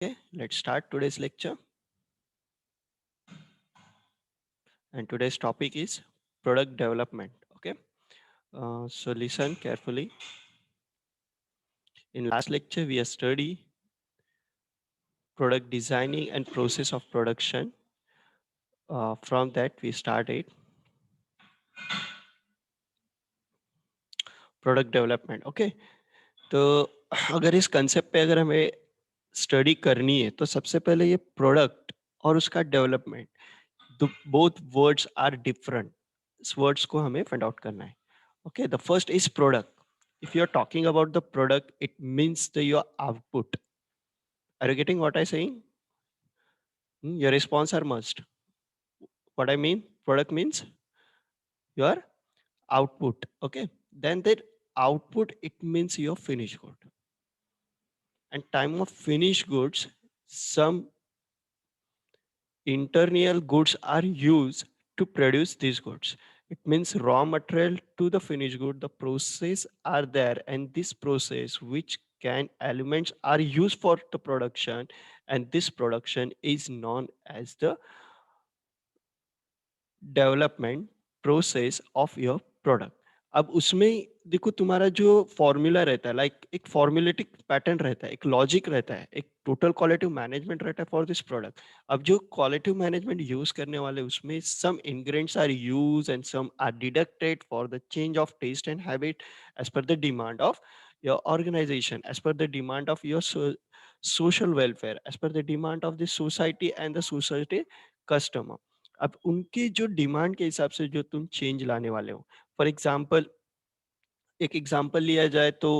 Okay, let's start today's lecture. And today's topic is product development. Okay, so listen carefully. In last lecture, we have studied product designing and process of production. From that, we started product development. Okay, तो अगर इस concept पे अगर हमें study करनी है तो सबसे पहले ये प्रोडक्ट और उसका development both words are different. इस वर्ड्स को हमें फाइंड आउट करना है. Okay, the first is product. If you're talking about the product, it means your output. Are you getting what I'm saying? Your response are must. What I mean, product means your output. Okay, then that output, it means your finished good. And time of finished goods, some internal goods are used to produce these goods. It means raw material to the finished good, the process are there, and this process which can elements are used for the production, and this production is known as the development process of your product. अब उसमें देखो तुम्हारा जो formula रहता है, like एक फॉर्मुलेटिक pattern रहता है, एक लॉजिक रहता है, एक टोटल क्वालिटी मैनेजमेंट रहता है फॉर दिस प्रोडक्ट. अब जो क्वालिटी मैनेजमेंट यूज करने वाले उसमें some ingredients are use and some are deducted for the change of taste and habit as per the demand of your organization, as per the demand of your social welfare, as per the demand of the society and the society customer. अब उनके जो demand के हिसाब से जो तुम change लाने वाले हो, फॉर एग्जांपल एक एग्जांपल लिया जाए तो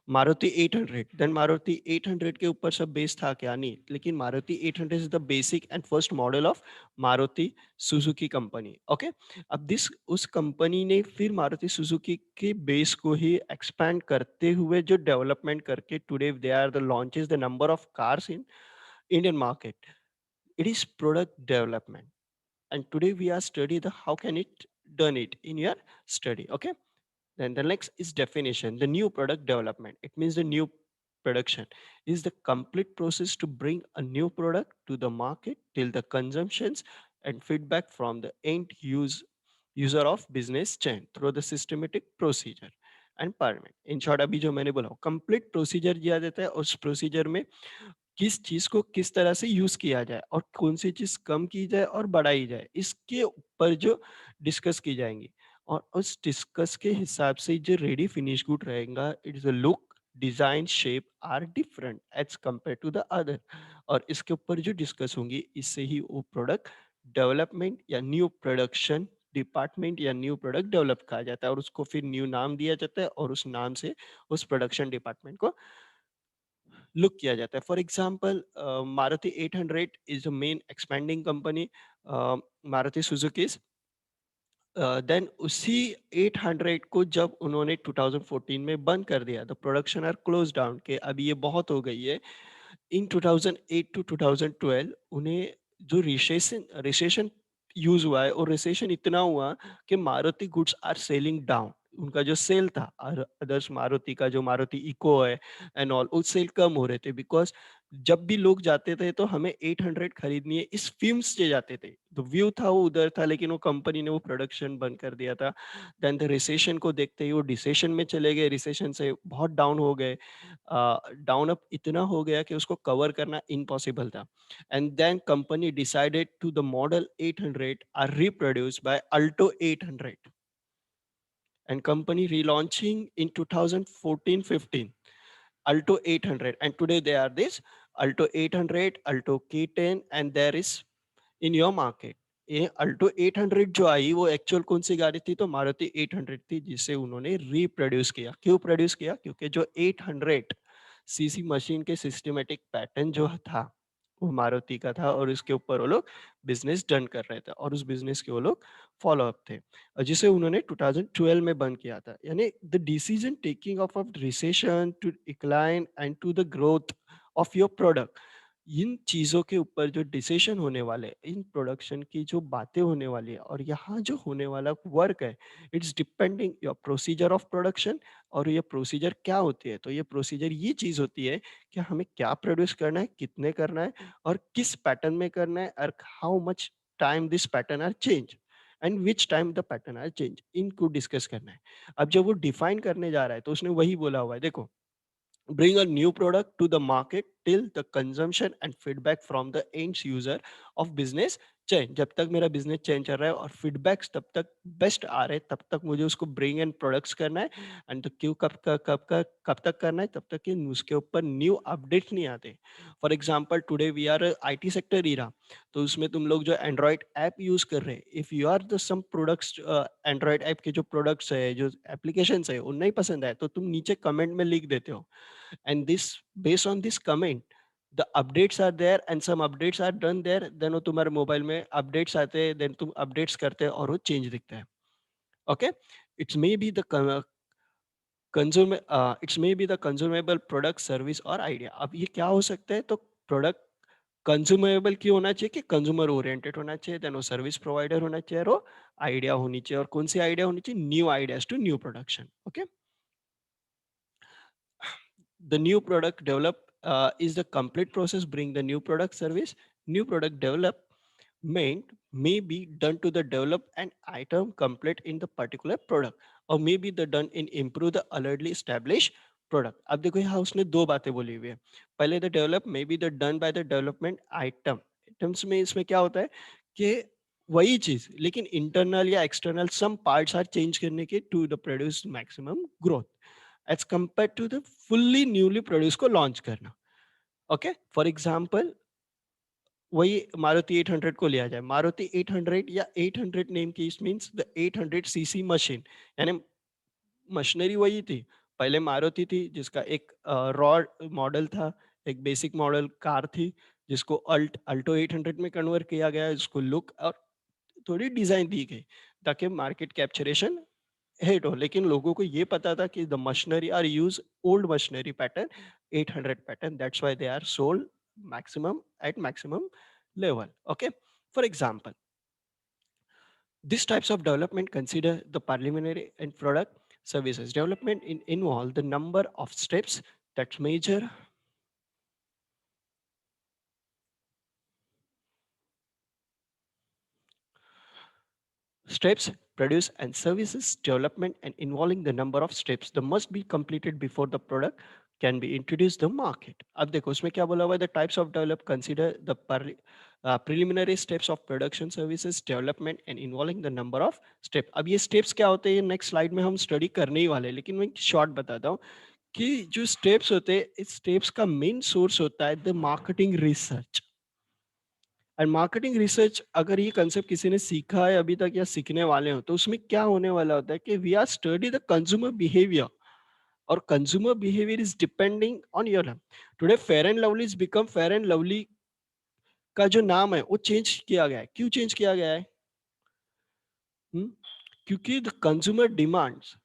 मारुति 800, देन मारुति 800 के ऊपर सब बेस था क्या? नहीं, लेकिन Maruti 800 is the basic and first model of Maruti Suzuki company. Okay, अब दिस उस कंपनी ने फिर मारुति सुजुकी के बेस को ही एक्सपैंड करते हुए जो डेवलपमेंट करके today they are the launches the number of cars in Indian market. It is product development. And today we are study the how can it done it in your study. Okay, then the next is definition. The new product development, it means the new production is the complete process to bring a new product to the market till the consumptions and feedback from the end user of business chain through the systematic procedure and pyramid. In short, अभी जो मैंने बोला complete procedure दिया देता है, उस procedure में किस चीज को किस तरह से यूज किया जाए और कौन सी चीज कम की जाए और बढ़ाई जाए, इसके ऊपर जो डिस्कस की जाएंगी. और उस डिस्कस के हिसाब से जो रेडी फिनिश गुड रहेगा, it is a look, design, shape are different as compare to the other. और इसके ऊपर जो डिस्कस होंगी, इससे ही वो प्रोडक्ट डेवलपमेंट या न्यू प्रोडक्शन डिपार्टमेंट या न्यू प्रोडक्ट डेवलप कहा जाता है, और उसको फिर न्यू नाम दिया जाता है और उस नाम से उस प्रोडक्शन डिपार्टमेंट को लुक किया जाता है. For example Maruti 800 is a main expending company, Maruti Suzuki. Then उसी 800 को जब उन्होंने 2014 में बंद कर दिया, the production are close down के अभी ये बहुत हो गई है. इन 2008 टू 2012 उन्हें जो रिसेशन यूज हुआ है, और रिसेशन इतना हुआ कि Maruti goods are selling down. उनका जो सेल था अदर्स मारुति का, जो मारुति इको है एंड ऑल, उस सेल कम हो रहे थे. बिकॉज जब भी लोग जाते थे तो हमें 800 खरीदनी है, इस फीम्स से जाते थे. तो व्यू था वो उधर था, लेकिन वो कंपनी ने वो प्रोडक्शन बंद कर दिया था. देन द रिसेशन को देखते ही वो डिसेशन में चले गए, रिसेशन से बहुत डाउन हो गए. डाउन अप इतना हो गया कि उसको कवर करना इम्पॉसिबल था. And then company decided to the model 800 are reproduced by Alto 800, and company relaunching in 2014-15 Alto 800, and today they are this Alto 800, Alto K10, and there is in your market. ये Alto 800 जो आई वो actual कौन सी गाड़ी थी? तो मारुति 800 थी, जिसे उन्होंने रिप्रोड्यूस किया. क्यों प्रोड्यूस किया? क्योंकि जो 800 सीसी मशीन के सिस्टमेटिक पैटर्न जो था वो मारुति का था, और इसके ऊपर वो लोग बिजनेस डन कर रहे थे, और उस बिजनेस के वो लोग फॉलो अप थे, जिसे उन्होंने 2012 में बंद किया था. यानी the decision taking of recession to decline and to the growth of your product, इन चीज़ों के ऊपर जो डिसीजन होने वाले हैं, इन प्रोडक्शन की जो बातें होने वाली है और यहाँ जो होने वाला वर्क है, it's depending your procedure of production. और ये प्रोसीजर क्या होती है? तो ये प्रोसीजर ये चीज़ होती है कि हमें क्या प्रोड्यूस करना है, कितने करना है और किस पैटर्न में करना है और how much time this pattern are change and which time the pattern are change, इनको डिस्कस करना है। अब जब वो डिफाइन करने जा रहा है तो उसने वही बोला हुआ है, देखो, bring a new product to the market till the consumption and feedback from the end user of business chain। जब तक मेरा बिजनेस चेन चल रहा है और फीडबैक्स तब तक बेस्ट आ रहे हैं, तब तक मुझे उसको ब्रिंग एंड प्रोडक्ट्स करना है। एंड तो क्यों कब तक करना है? तब तक कि उसके ऊपर न्यू अपडेट नहीं आते। For example today we are IT sector era, तो उसमें तुम लोग जो एंड्रॉइड ऐप यूज कर रहे हैं, if you are the some products, Android app के जो प्रोडक्ट्स है, जो एप्लीकेशंस है, वो नहीं पसंद आए तो तुम नीचे कमेंट में लिख देते हो, and this based on this comment the updates are there and some updates are done there, then वो तुम्हारे मोबाइल में अपडेट्स आते हैं, then तुम अपडेट्स करते हैं और वो चेंज दिखता है। Okay, it's may be the it's may be the consumable product service और आइडिया। अब ये क्या हो सकता है? तो प्रोडक्ट कंज्यूमेबल क्यों होना चाहिए? कि कंज्यूमर ओरिएंटेड होना चाहिए, देन वो सर्विस प्रोवाइडर होना चाहिए और वो आइडिया होनी चाहिए। और कौन सी आइडिया होनी चाहिए? New ideas to new production. Okay, the new product develop is the complete process bring the new product service. New product development may be done to the develop an item complete in the particular product or may be the done in improve the already established product। अब देखो यहाँ उसने दो बातें बोली हुई है। पहले the develop may be the done by the development item. Items में इसमें क्या होता है कि वही चीज लेकिन इंटरनल या external some parts are change करने के to the produce maximum growth as compare to the fully newly produce को लॉन्च करना। ओके, फॉर एग्जांपल वही मारुति 800 को लिया जाए, मारुति 800 या 800 नेम की मींस द 800 सीसी मशीन, यानी मशीनरी वही थी। पहले मारुति थी जिसका एक रॉ मॉडल था, एक बेसिक मॉडल कार थी जिसको अल्टो 800 में कन्वर्ट किया गया, जिसको लुक और थोड़ी डिजाइन दी गई ताकि मार्केट कैप्चरेशन हिट हो। लेकिन लोगों को ये पता था कि the machinery are use old machinery pattern, 800 pattern, that's why they are sold maximum at maximum level. Okay, for example these types of development consider the preliminary and product services development involve the number of steps that measure steps produce and services development and involving the number of steps that must be completed before the product can be introduced to the market। अब देखो उसमें क्या बोला हुआ है? the types of develop consider the preliminary steps of production services development and involving the number of step। अब ये steps क्या होते हैं ये नेक्स्ट स्लाइड में हम स्टडी करने ही वाले हैं, लेकिन मैं शॉर्ट बताता हूँ कि जो स्टेप्स होते हैं इस स्टेप्स का मेन सोर्स होता है the marketing research. And marketing research अगर ये कंसेप्ट किसी ने सीखा है अभी तक या सीखने वाले हो तो उसमें क्या होने वाला होता है कि we are study the consumer behaviour और consumer behaviour is depending on your. Today fair and lovely is become fair and lovely का जो नाम है वो चेंज किया गया है। क्यों चेंज किया गया है? हम्म? क्योंकि द कंज्यूमर डिमांड्स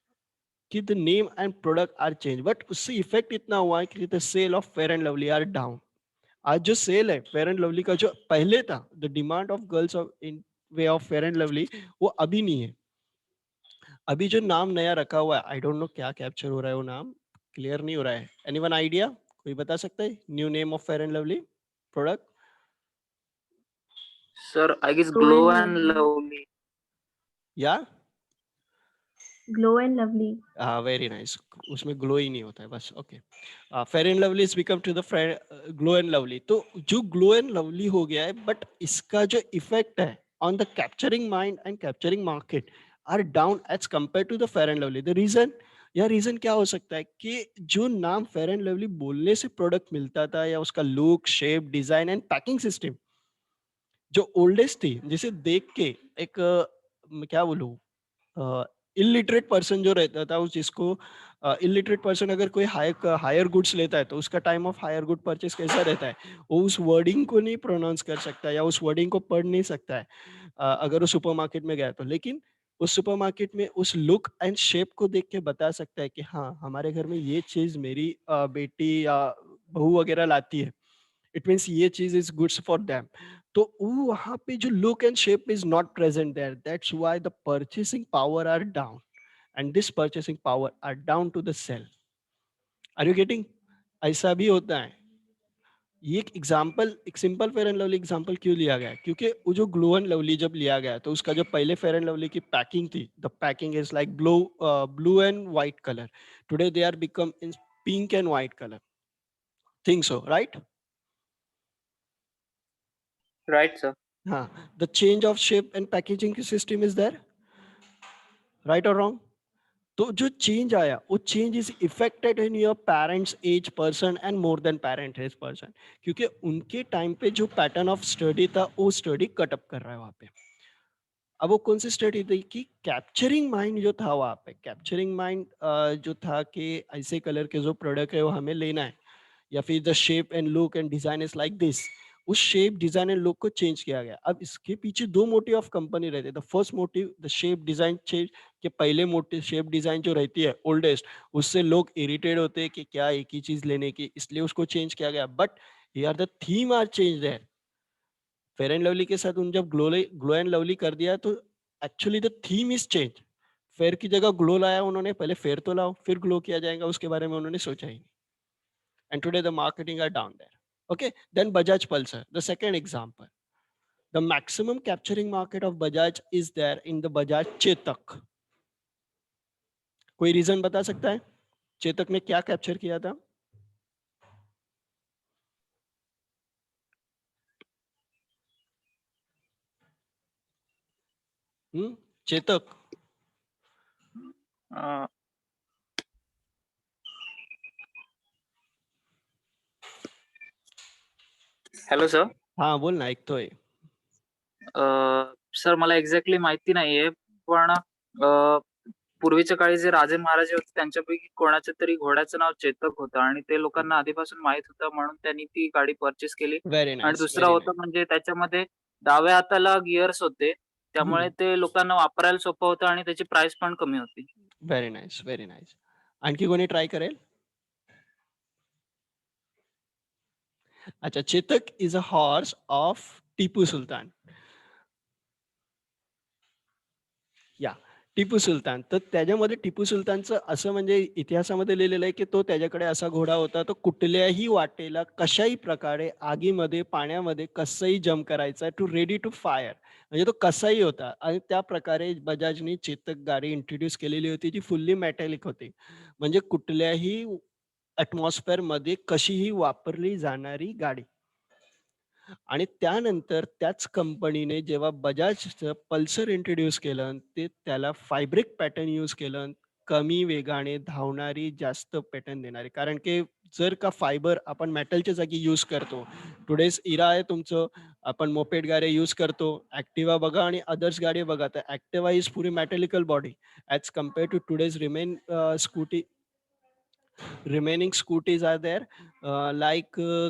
कि the name and product are change, but उससे इफेक्ट इतना हुआ है कि the sale of fair and lovely are down. आज जो सेल है फेयर एंड लवली का जो पहले था, the demand of girls of in way of fair and lovely, वो अभी नहीं है। अभी जो नाम नया रखा हुआ है आई डोंट नो क्या कैप्चर हो रहा है, वो नाम क्लियर नहीं हो रहा है। Anyone idea? कोई बता सकता है new name of fair and lovely product? Sir, I guess Glow Glow and and Lovely. Lovely. या Glow and Lovely. Very nice, उसमें ग्लो ही नहीं होता है बस। Okay, fair and lovely is become to the glow and lovely. तो जो glow and lovely हो गया है बट इसका जो इफेक्ट है on the capturing mind and capturing market are down as compare to the fair and lovely. The reason, या reason क्या हो सकता है कि जो नाम फेयर एंड लवली बोलने से प्रोडक्ट मिलता था या उसका look shape design and packing system जो ओल्डेस्ट थी, जिसे देख के एक मैं क्या बोलूं, इलिटरेट पर्सन जो रहता था उस जिसको इलिटरेट पर्सन अगर कोई हायर गुड्स लेता है तो उसका time of higher good purchase कैसा रहता है? वो उस वर्डिंग को नहीं प्रोनाउंस कर सकता या उस वर्डिंग को पढ़ नहीं सकता है अगर वो सुपरमार्केट में गया तो। लेकिन उस सुपरमार्केट में उस लुक एंड शेप को देख के बता सकता है कि हाँ हमारे घर में ये चीज मेरी बेटी या बहू वगैरह लाती है। इट मीन्स ये चीज इज गुड्स फॉर देम. तो वो वहां पे जो look and shape is not present there, that's why the purchasing power are down, and this purchasing power are down to the sale. Are you getting? ऐसा भी होता है. ये एक एग्जाम्पल, एक simple fair and lovely example क्यों लिया गया है? क्योंकि वो जो ग्लो एंड लवली जब लिया गया तो उसका जो पहले फेयर एंड लवली की पैकिंग थी, the packing is like blue and white colour. Today they are become in pink and white colour. Think so, right? Right, sir. हाँ, the change of shape and packaging system is there, right और wrong? तो जो change आया वो change is affected in your parents as person and more than parent as person, क्योंकि उनके time पे जो पैटर्न ऑफ स्टडी था वो स्टडी कटअप कर रहा है वहां पे. अब वो कौन सी स्टडी थी कि कैप्चरिंग माइंड जो था वहां पे, कैप्चरिंग माइंड जो था कि ऐसे कलर के जो प्रोडक्ट है वो हमें लेना है, या फिर the shape and look and design is like this. उस शेप डिजाइन एंड लुक को चेंज किया गया. अब इसके पीछे दो मोटिव ऑफ कंपनी रहते हैं. The first motive the shape design change, के पहले मोटिव शेप डिजाइन जो रहती है ओल्डेस्ट, उससे लोग इरिटेट होते हैं कि क्या एक ही चीज लेने की, इसलिए उसको चेंज किया गया. But here the theme are change there. Fair and lovely के साथ उन जब ग्लो एंड लवली कर दिया तो actually the theme is change. Fair की जगह ग्लो लाया उन्होंने, पहले फेयर तो लाओ फिर ग्लो किया जाएगा, उसके बारे में उन्होंने सोचा ही नहीं. And today the marketing are down there. Okay, then Bajaj Pulsar, the second example. The maximum capturing market of Bajaj is there in the Bajaj Chetak. कोई रीजन बता सकता है चेतक ने क्या कैप्चर किया था? चेतक. Uh, Hello, sir. हाँ बोल ना, एक तो है. सर मला एक्झॅक्टली माहिती नाहीये, पण पूर्वीच्या काळी जे राजे महाराजे होते त्यांच्यापैकी कोणाच्या तरी घोड्याचं नाव चेतक होतं आणि ते लोकांना आधीपासून माहित होतं म्हणून त्यांनी ती गाडी परचेस केली. व्हेरी आणि नाईस, दुसरं व्हेरी होतं नाईस. म्हणजे त्याच्यामध्ये डाव्या हाताला गिअर्स होते, त्यामुळे ते लोकांना वापरायला सोपं होतं आणि त्याची प्राइस पण कमी होती. Very nice, very nice. आणखी कोणी ट्राय करेल? अच्छा, Chetak is a horse of Tipu Sultan. या टिपू सुलतान. तर त्याच्यामध्ये टिपू सुलतानचं असं म्हणजे इतिहासामध्ये लिहिलेलं आहे, की तो त्याच्याकडे असा घोडा होता, तो कुठल्याही वाटेला कशाही प्रकारे आगीमध्ये, पाण्यामध्ये कसंही जंप करायचा, टू रेडी टू फायर. म्हणजे तो कसाही होता आणि त्या प्रकारे बजाजने चेतक गाडी इंट्रोड्यूस केलेली होती, जी फुल्ली मेटॅलिक होती. म्हणजे कुठल्याही ॲटमॉस्फिअरमध्ये कशीही वापरली जाणारी गाडी. आणि त्यानंतर त्याच कंपनीने जेव्हा बजाजचं पल्सर इंट्रोड्यूस केलं, ते त्याला फॅब्रिक पॅटर्न यूज केलं. कमी वेगाने धावणारी, जास्त पॅटर्न देणारी. कारण की जर का फायबर आपण मेटलच्या जागी यूज करतो. टुडेज इरा आहे तुमचं, आपण मोपेड गाड्या यूज करतो. Activa बघा आणि अदर्स गाडी बघा, तर Activa इज पुरी metallical body as compare to today's Scooty. Remaining Scooties are there like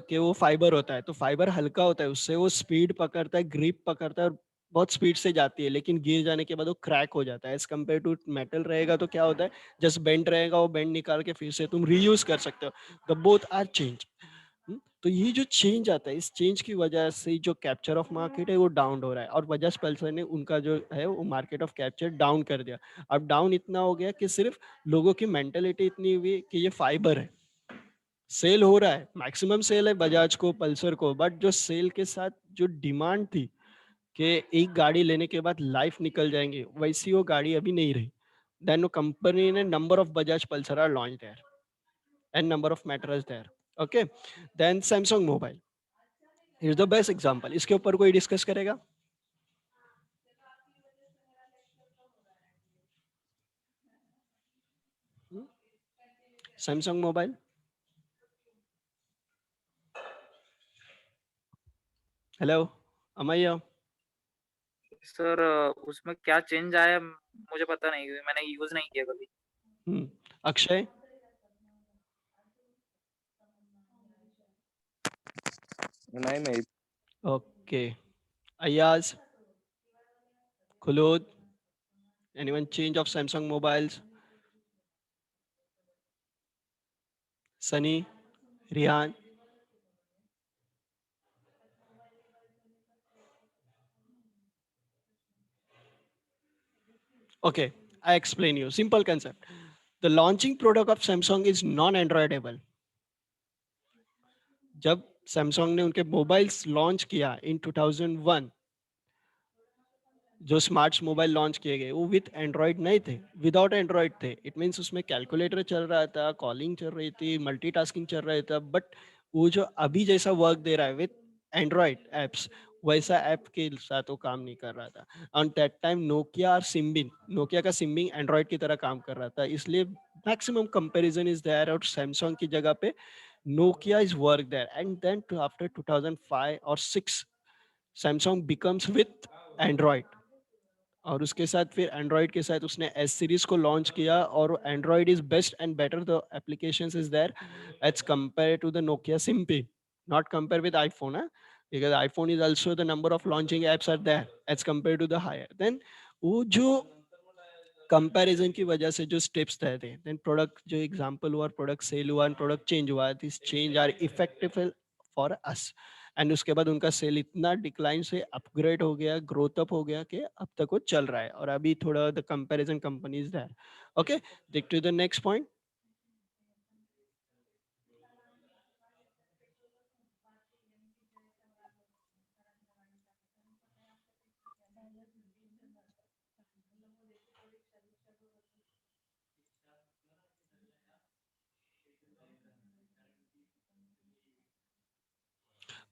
कि वो फाइबर होता है, तो फाइबर हल्का होता है, उससे वो स्पीड पकड़ता है, ग्रिप पकड़ता है और बहुत स्पीड से जाती है, लेकिन गिर जाने के बाद वो क्रैक हो जाता है. एज कम्पेयर टू मेटल रहेगा तो क्या होता है, जस्ट बेंड रहेगा, वो बेंड निकाल के फिर से तुम रीयूज कर सकते हो. The both are change. तो ये जो चेंज आता है, इस चेंज की वजह से जो कैप्चर ऑफ मार्केट है वो डाउन हो रहा है, और बजाज पल्सर ने उनका जो है वो मार्केट ऑफ कैप्चर डाउन कर दिया. अब डाउन इतना हो गया कि सिर्फ लोगों की मेंटेलिटी इतनी हुई कि ये फाइबर है, सेल हो रहा है, मैक्सिमम सेल है बजाज को, पल्सर को, बट जो सेल के साथ जो डिमांड थी कि एक गाड़ी लेने के बाद लाइफ निकल जाएंगे, वैसी वो गाड़ी अभी नहीं रही. देन वो कंपनी ने number of Bajaj Pulsar are launch there and number of metros there. Okay, then Samsung mobile is the best example. इसके ऊपर कोई डिस्कस करेगा? Samsung mobile. Hello, Amaiya. Sir उसमें क्या चेंज आया मुझे पता नहीं, क्योंकि मैंने यूज नहीं किया कभी. अक्षय. नाही माहित. Okay. Ayaz, Khulood, anyone change of Samsung mobiles? Sunny, Rihan. Okay, I explain you. Simple concept. The launching product of Samsung is non-Androidable. जब सैमसंग ने उनके मोबाइल्स लॉन्च किया इन 2001, जो स्मार्ट मोबाइल लॉन्च किए गए वो विथ एंड्रॉइड नहीं थे, विदाउट एंड्रॉइड थे. इट मीन्स उसमें कैलकुलेटर चल रहा था, कॉलिंग चल रही थी, मल्टीटास्किंग चल रहा था. बट वो जो अभी जैसा वर्क दे रहा है विथ एंड्रॉइड एप्स, वैसा ऐप के साथ वो काम नहीं कर रहा था. ऑन दैट टाइम नोकिया और सिम्बिन, नोकिया का सिम्बिंग एंड्रॉइड की तरह काम कर रहा था. इसलिए मैक्सिमम कंपैरिजन इज देयर और सैमसंग की जगह पे Nokia is work there. And then after 2005 or 6, Samsung becomes with Android. और उसके साथ फिर एंड्रॉइड के साथ उसने एस सीरीज को लॉन्च किया और Android is best and better the applications is there as compare to the Nokia simply, not compare with iPhone, because iPhone is also the number of launching apps are there as compared to the higher. Then वो जो comparison की वजह से जो steps तय थे, then product जो example हुआ, प्रोडक्ट सेल हुआ एंड प्रोडक्ट चेंज हुआ, this change are effective for us. And उसके बाद उनका सेल इतना डिक्लाइन से अपग्रेड हो गया, ग्रोथ अप हो गया कि अब तक वो चल रहा है. और अभी थोड़ा the comparison companies there. Okay, देख to the next point.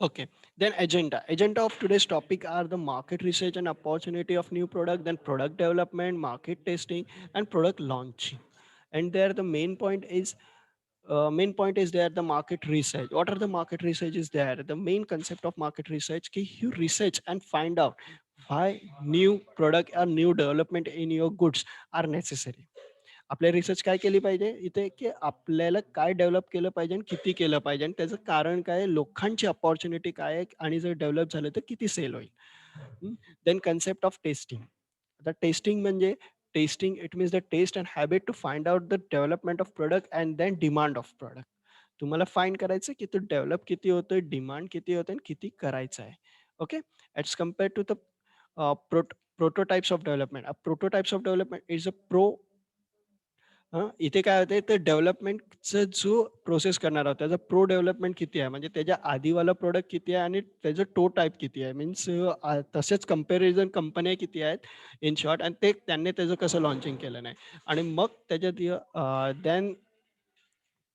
Okay, then agenda. Agenda of today's topic are the market research and opportunity of new product, then product development, market testing, and product launching. And there the main point is there the market research. What are the market research is there? The main concept of market research ki you research and find out why new product or new development in your goods are necessary. आपल्या research काय केली पाहिजे इथे की आपल्याला काय develop केलं पाहिजे आणि किती केलं पाहिजे आणि त्याचं कारण काय आहे, लोकांची अपॉर्च्युनिटी काय आहे आणि जर डेव्हलप झालं तर किती सेल होईल. Then concept of testing. आता टेस्टिंग म्हणजे testing it means the test and habit to find out the development of product and then demand of product. तुम्हाला फाइंड करायचं की तो डेव्हलप किती होतोय, डिमांड किती होते आणि किती करायचं आहे. Okay, as compare to the prototypes of development. A prototypes of development is a इथे काय होतंय तर डेव्हलपमेंटचा जो प्रोसेस करणार आहोत त्याचा प्रो डेव्हलपमेंट किती आहे, म्हणजे त्याच्या आधीवाला प्रोडक्ट किती आहे आणि त्याचं टो टाइप किती आहे, मीन्स तसेच कंपॅरिझन कंपन्या किती आहेत इन शॉर्ट, आणि ते त्यांनी त्याचं कसं लॉन्चिंग केलं नाही. आणि मग त्याच्यात then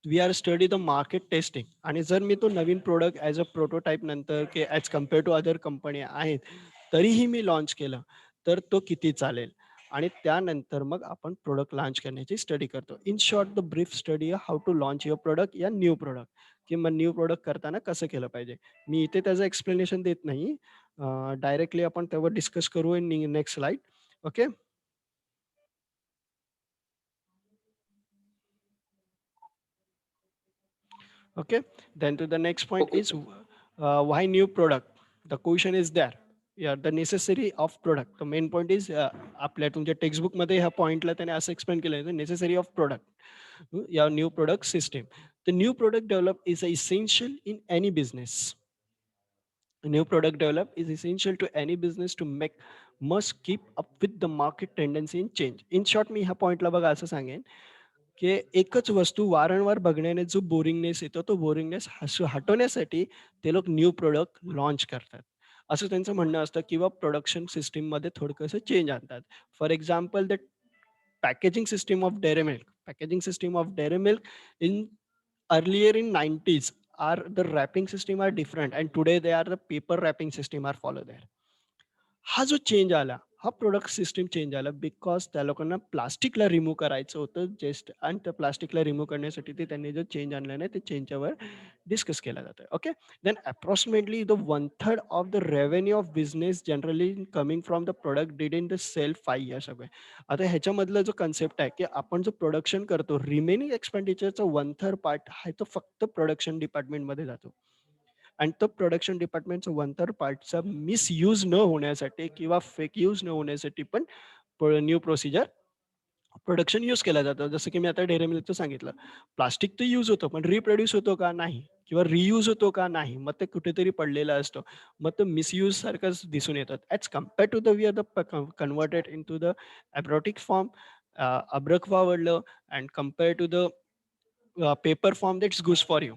we are study the market testing. आणि जर मी तो नवीन प्रोडक्ट ॲज अ प्रोटोटाईप नंतर की as compare to other company आहेत तरीही मी लॉन्च केलं तर तो किती चालेल, आणि त्यानंतर मग आपण प्रोडक्ट लॉन्च करण्याची स्टडी करतो. In short the brief study how to launch your product या न्यू प्रोडक्ट, की मग न्यू प्रोडक्ट करताना कसं केलं पाहिजे. मी इथे त्याचं एक्सप्लेनेशन देत नाही, डायरेक्टली आपण त्यावर डिस्कस करू in next slide. Okay. Okay, then to the next point okay. is why new product. The question is there. Yeah, the necessary of product. The main point is आपल्या तुमच्या textbook मध्ये ह्या पॉइंटला त्याने असं एक्सप्लेन केलं आहे, नेसेसरी ऑफ प्रोडक्ट या new product system. The new product develop is essential in any business. A new product develop is essential to any business to make must keep up with the market tendency and change. In short, मी ह्या पॉइंटला बघा असं सांगेन की एकच वस्तू वारंवार बघण्याने जो बोरिंगनेस येतो तो बोरिंगनेस हटवण्यासाठी ते लोक न्यू प्रोडक्ट लॉन्च करतात, असं त्यांचं म्हणणं असतं, किंवा प्रोडक्शन सिस्टीममध्ये थोडंसं चेंज आणतात. For example the packaging system of dairy milk, packaging system of dairy milk in earlier in 90s are the wrapping system are different and today they are the paper wrapping system are follow there. हा जो change आला, हा product system change आला because त्या लोकांना प्लास्टिकला remove करायचं होतं just, आणि त्या प्लास्टिकला रिमूव्ह करण्यासाठी ते त्यांनी जो चेंज आणला नाही ते चेंजच्यावर डिस्कस केला जातोय. Okay, then approximately the 1/3 of the revenue of business generally coming from the product did in the sale 5 years ago. आता ह्याच्यामधला जो कन्सेप्ट आहे की आपण जो प्रोडक्शन करतो रिमेनिंग एक्सपेंडिचरचा 1/3 पार्ट आहे तो फक्त प्रोडक्शन डिपार्टमेंटमध्ये जातो. आणि तो प्रोडक्शन डिपार्टमेंटचा 1/3 पार्टचा मिसयूज न होण्यासाठी किंवा फेक यूज न होण्यासाठी पण न्यू प्रोसिजर प्रोडक्शन यूज केलं जातं. जसं की मी आता डेअरी मिल्कचं सांगितलं. प्लास्टिक तर यूज होतं, पण रिप्रोड्यूस होतो का? नाही. किंवा रियूज होतो का? नाही. मग ते कुठेतरी पडलेलं असतं. मग तो मिसयूज सारखंच दिसून येतं. As compare to the we are the converted into the एब्रॉटिक फॉर्म, अब्रक वावरलं and compare to the paper form that's good for you.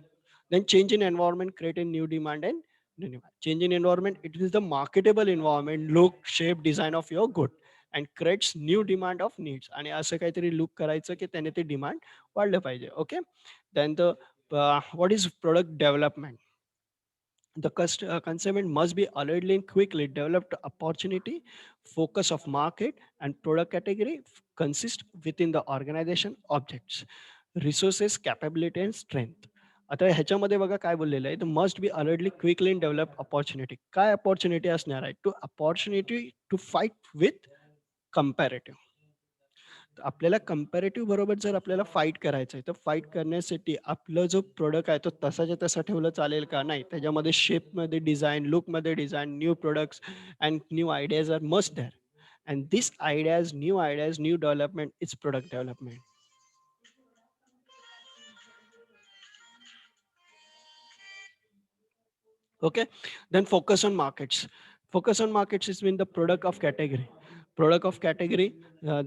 Then change in environment create a new demand and new demand. Change in environment, it is the marketable environment, look, shape, design of your good and creates new demand of needs. आणि असं काहीतरी look करायचं की त्याने ते demand वाढलं पाहिजे. Okay. Then the what is product development? The consumer must be already quickly developed opportunity, focus of market and product category consist within the organization objects, resources, capability and strength. आता ह्याच्यामध्ये बघा काय बोललेलं आहे, must be alertly quickly develop opportunity. काय opportunity असणार आहे? To opportunity to fight with comparative. आपल्याला कंपॅरेटिव्ह बरोबर जर आपल्याला फाईट करायचं आहे, तर फाईट करण्यासाठी आपला जो प्रॉडक्ट आहे तो तसाच्या तसा ठेवलं चालेल का? नाही. त्याच्यामध्ये शेपमध्ये डिझाइन, लुकमध्ये design, new products and new ideas are must there. And this ideas, new development is product development. Okay, then focus on markets is mean the product of category,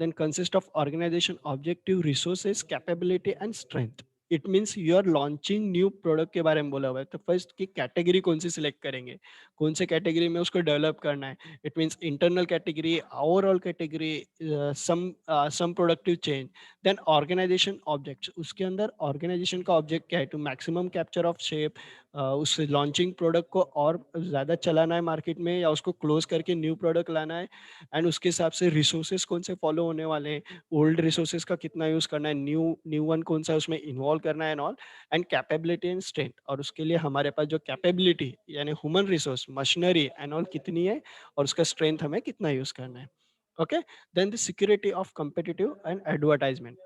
then consist of organization objective, resources, capability and strength. It means you are launching new product के बारे में बोला हुआ है, तो first की category कौन सी select करेंगे, कौन से कैटेगरी में उसको डेवलप करना है. It means internal category, overall category, some productive change. Then organisation objects, उसके अंदर ऑर्गेनाइजेशन का ऑब्जेक्ट क्या है? To maximum capture of shape, उस लॉन्चिंग प्रोडक्ट को और ज़्यादा चलाना है मार्केट में या उसको क्लोज करके न्यू प्रोडक्ट लाना है. एंड उसके हिसाब से रिसोर्सेज कौन से फॉलो होने वाले हैं, ओल्ड रिसोर्सेज का कितना यूज़ करना है, न्यू न्यू वन कौन सा उसमें इन्वॉल्व करना है and all. And capability and strength, और उसके लिए हमारे पास जो कैपेबिलिटी यानी human resource, machinery and all कितनी है और उसका स्ट्रेंथ हमें कितना यूज़ करना है. Okay. Then the security of competitive and advertisement.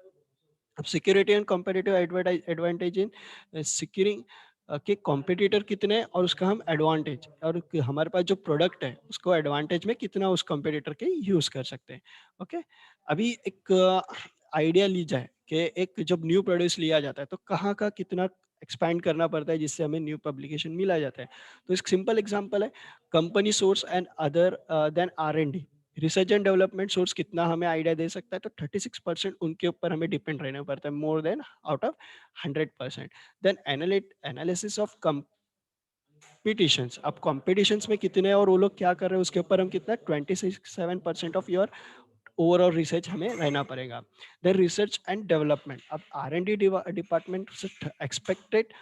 अब security and competitive advantage in securing के कॉम्पिटिटर कितने हैं और उसका हम एडवांटेज, और हमारे पास जो प्रोडक्ट है उसको एडवांटेज में कितना उस कॉम्पिटिटर के यूज कर सकते हैं. ओके. अभी एक आइडिया ली जाए कि एक जब न्यू प्रोड्यूस लिया जाता है तो कहाँ का कितना एक्सपैंड करना पड़ता है जिससे हमें न्यू पब्लिकेशन मिला जाता है. तो एक सिंपल एग्जांपल है, company source and other than R&D, research and development source कितना हमें आइडिया दे सकता है, तो 36% उनके ऊपर हमें डिपेंड रहना पड़ता है, more than out of 100%. Then analysis of competitions, अब कॉम्पिटिशन्स में कितने हैं और वो लोग क्या कर रहे हैं उसके ऊपर हम कितना 27% ऑफ योर ओवरऑल रिसर्च हमें रहना पड़ेगा. देन रिसर्च एंड डेवलपमेंट, अब R&D डिपार्टमेंट से एक्सपेक्टेड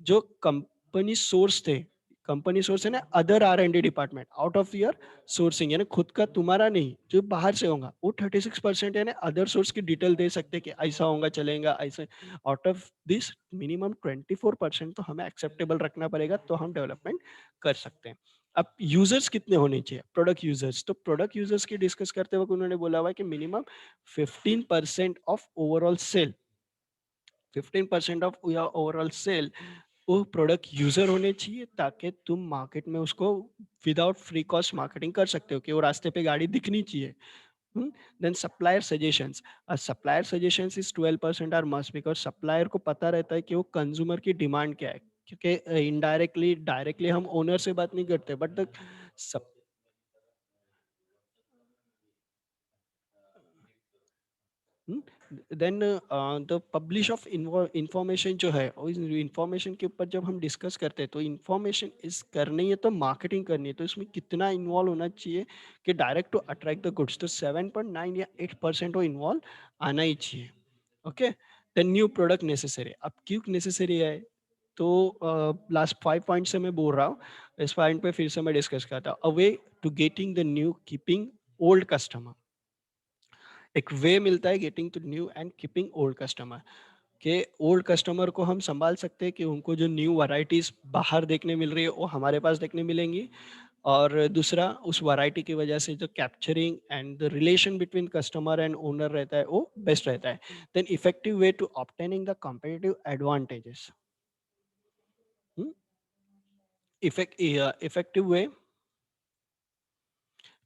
जो कंपनी सोर्स है ना, other R&D department out of your sourcing, यानी खुद का तुम्हारा नहीं, जो बाहर से होगा वो 36% है ना, अदर सोर्स की डिटेल दे सकते हैं कि ऐसा होगा चलेगा ऐसे. आउट ऑफ दिस मिनिमम 24% तो हमें एक्सेप्टेबल रखना पड़ेगा, तो हम डेवलपमेंट कर सकते हैं. अब यूजर्स कितने होने चाहिए, प्रोडक्ट यूजर्स, तो प्रोडक्ट यूजर्स की डिस्कस करते वक्त उन्होंने बोला हुआ है कि minimum 15% of overall sale, 15% of overall sale वो प्रोडक्ट यूजर होने चाहिए, ताकि तुम मार्केट में उसको विदाउट फ्री कॉस्ट मार्केटिंग कर सकते हो कि वो रास्ते पे गाड़ी दिखनी चाहिए. Then supplier suggestions is 12% are must, because supplier को पता रहता है कि वो कंज्यूमर की डिमांड क्या है, क्योंकि इनडायरेक्टली डायरेक्टली हम ओनर से बात नहीं करते, but the then the publish of information जो है, और इस इंफॉर्मेशन के ऊपर जब हम डिस्कस करते हैं तो इंफॉर्मेशन इस करनी है तो मार्केटिंग करनी है, तो इसमें कितना इन्वॉल्व होना चाहिए कि direct to attract the goods, तो 7.9 या 8% वो इन्वॉल्व आना ही चाहिए. Okay. Then new product necessary, अब क्यों नेसेसरी है, तो लास्ट 5 पॉइंट से मैं बोल रहा हूँ, इस पॉइंट पे फिर से मैं डिस्कस करता हूँ. A way to getting the new keeping old customer, एक वे मिलता है getting to new and keeping old customer, के ओल्ड कस्टमर को हम संभाल सकते हैं कि उनको जो न्यू वैरायटीज बाहर देखने मिल रही है वो हमारे पास देखने मिलेंगी, और दूसरा उस वैरायटी की वजह से जो capturing and the relation between customer and owner रहता है वो बेस्ट रहता है. Then effective way to obtaining the competitive advantages, effective way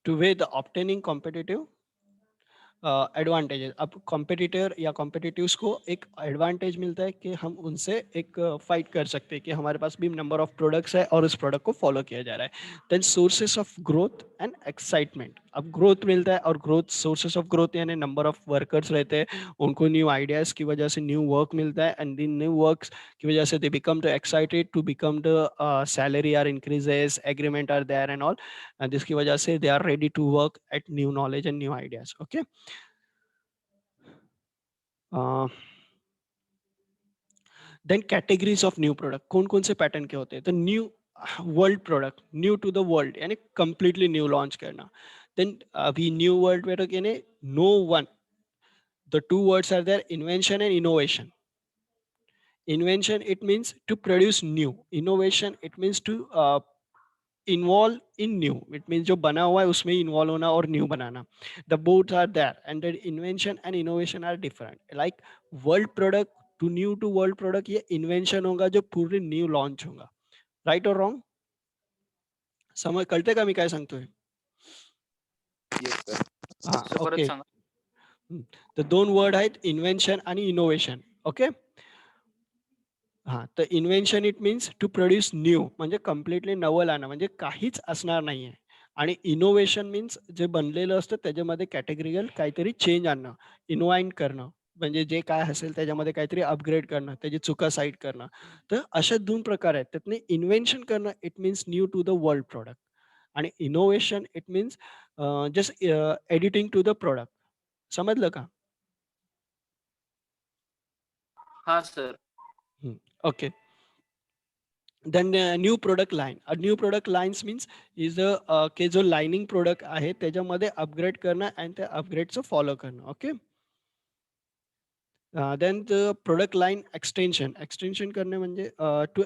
to weigh the obtaining competitive advantages, अब कॉम्पिटिटर या कॉम्पिटिटिव्स को एक एडवांटेज मिलता है कि हम उनसे एक फाइट कर सकते हैं कि हमारे पास भी नंबर ऑफ प्रोडक्ट्स है और उस प्रोडक्ट को फॉलो किया जा रहा है। Then sources of growth and excitement, अब ग्रोथ मिलता है और ग्रोथ, सोर्सेस ऑफ ग्रोथ यानी नंबर ऑफ वर्कर्स रहते हैं, उनको न्यू आइडियाज की वजह से न्यू वर्क मिलता है, एंड दिन न्यू वर्क्स की वजह से they become the excited to become the salary are increases, agreement are there and all, जिसकी वजह से they are ready to work at new knowledge and new ideas. Okay, then categories of new product, कौन कौन से pattern के होते हैं? तो new world product, new to the world यानी कंप्लीटली न्यू लॉन्च करना। देन अभी न्यू वर्ल्ड प्रोडक्ट यानी no one, the two words are there, invention and innovation. Invention, it means to produce new. Innovation, it means to involve in new. It means जो बना हुआ है उसमें involve होना और new banana. The both are there, and the invention and innovation are different. Like world product to new to world product, ये invention होगा जो पूरे new launch होगा. Right or wrong? समज कळते का मी काय सांगतोय? Yes sir. हा, सर परत ओके. सांगा. तर दोन वर्ड आहेत, इन्व्हेन्शन आणि इनोव्हेशन. ओके, हां, तर invention it means to produce new, म्हणजे कम्प्लिटली नवं लाणं, म्हणजे काहीच असणार नाहीये. आणि इनोव्हेशन मीन्स जे बनलेलं असतं त्याच्यामध्ये कॅटेगरिकल काहीतरी चेंज आणणं, इन्व्हाईट करणं, म्हणजे जे काय असेल त्याच्यामध्ये काहीतरी अपग्रेड करणं, त्याची चुका साईड करणं. तर अशा 2 प्रकार आहेत. त्यातनं इन्व्हेन्शन करणं it means new to the world product, आणि innovation it means just editing to the product. समजलं का? हा sir. Okay. Then new product line. New product lines means is की जो लाइनिंग प्रोडक्ट आहे त्याच्यामध्ये अपग्रेड करणं आणि त्या अपग्रेडचं फॉलो करणं. Okay. Then the product line extension. Extension करणे म्हणजे to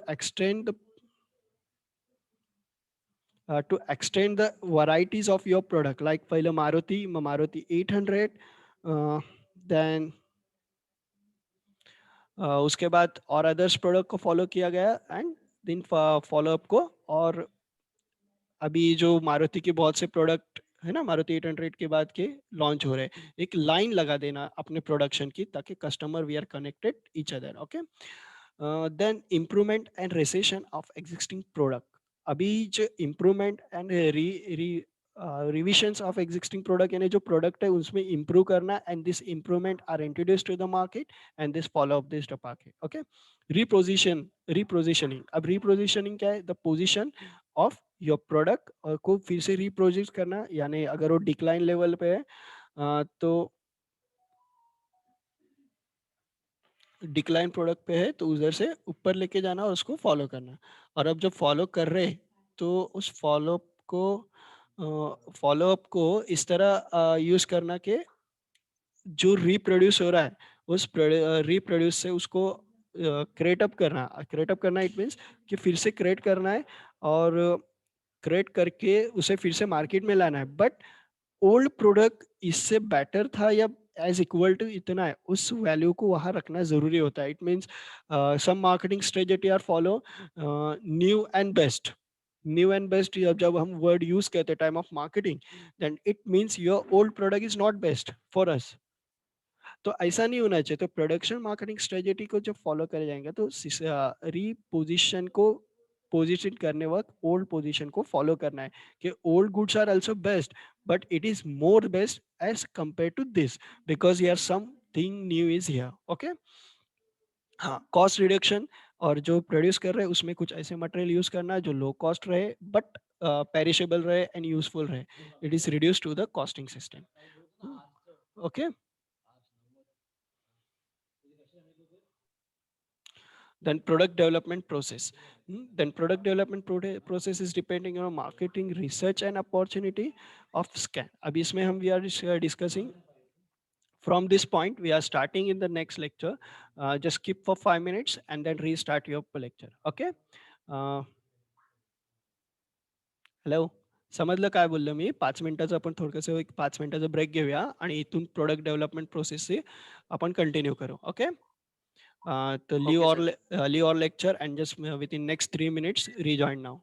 extend the varieties of your product. Like पहिलं मारुती, मग मारुती 800, देन उसके बाद और अदर्स प्रोडक्ट को फॉलो किया गया, एंड देन फॉलो अप को, और अभी जो मारुति के बहुत से प्रोडक्ट है ना, मारुति 800 के बाद के लॉन्च हो रहे हैं, एक लाइन लगा देना अपने प्रोडक्शन की, ताकि customer we are connected each other. Okay, then improvement and recession of existing product. अभी जो improvement and revisions of existing product, यानी जो प्रोडक्ट है उसमें इम्प्रूव करना, and this improvement are introduce to the market, and this follow up this the market. Okay, repositioning. अब repositioning क्या है? The position of your product को फिर से रिप्रोड्यूस करना, यानी अगर वो डिक्लाइन लेवल पे है तो डिक्लाइन प्रोडक्ट पे है तो उधर से ऊपर लेके जाना और उसको फॉलो करना. और अब जब फॉलो कर रहे तो उस फॉलो अप को इस तरह यूज करना कि जो रिप्रोड्यूस हो रहा है उस रिप्रोड्यूस से उसको क्रिएट अप करना. क्रिएट अप करना इट मीन्स कि फिर से क्रिएट करना है और क्रिएट करके उसे फिर से मार्केट में लाना है. बट ओल्ड प्रोडक्ट इससे बेटर था या एज इक्वल टू इतना है, उस वैल्यू को वहाँ रखना जरूरी होता है. It means some marketing strategy are follow new and best. New and best जब हम वर्ड यूज करते time of marketing, then it means your old product is not best for us. तो ऐसा नहीं होना चाहिए. तो प्रोडक्शन मार्केटिंग स्ट्रेटेजी को जब फॉलो करे जाएंगे तो रीपोजिशन को पोजिशन करने वक्त ओल्ड पोजिशन को फॉलो करना है कि old goods are also best, but it is more best as compare to this, because here something new is here. Okay, हाँ, कॉस्ट रिडक्शन, और जो प्रोड्यूस कर रहे हैं उसमें कुछ ऐसे मटेरियल यूज करना जो लो कॉस्ट रहे बट पेरिशेबल रहे एंड यूजफुल रहे. It is reduce to the costing system. Okay, then product development process. Then product development process is depending on marketing research and opportunity of scan. अभी इसमें हम we are discussing from this point. We are starting in the next lecture. Just skip for 5 minutes and then restart your lecture. Okay. Hello, समजलं काय बोललो मी? 5 मिनिटाचं आपण थोडंसं एक 5 मिनिटाचा ब्रेक घेऊया आणि इथून प्रोडक्ट डेव्हलपमेंट प्रोसेसचे आपण कंटिन्यू करू. ओके. तो leave okay our sir. leave our lecture and just within next 3 minutes rejoin now.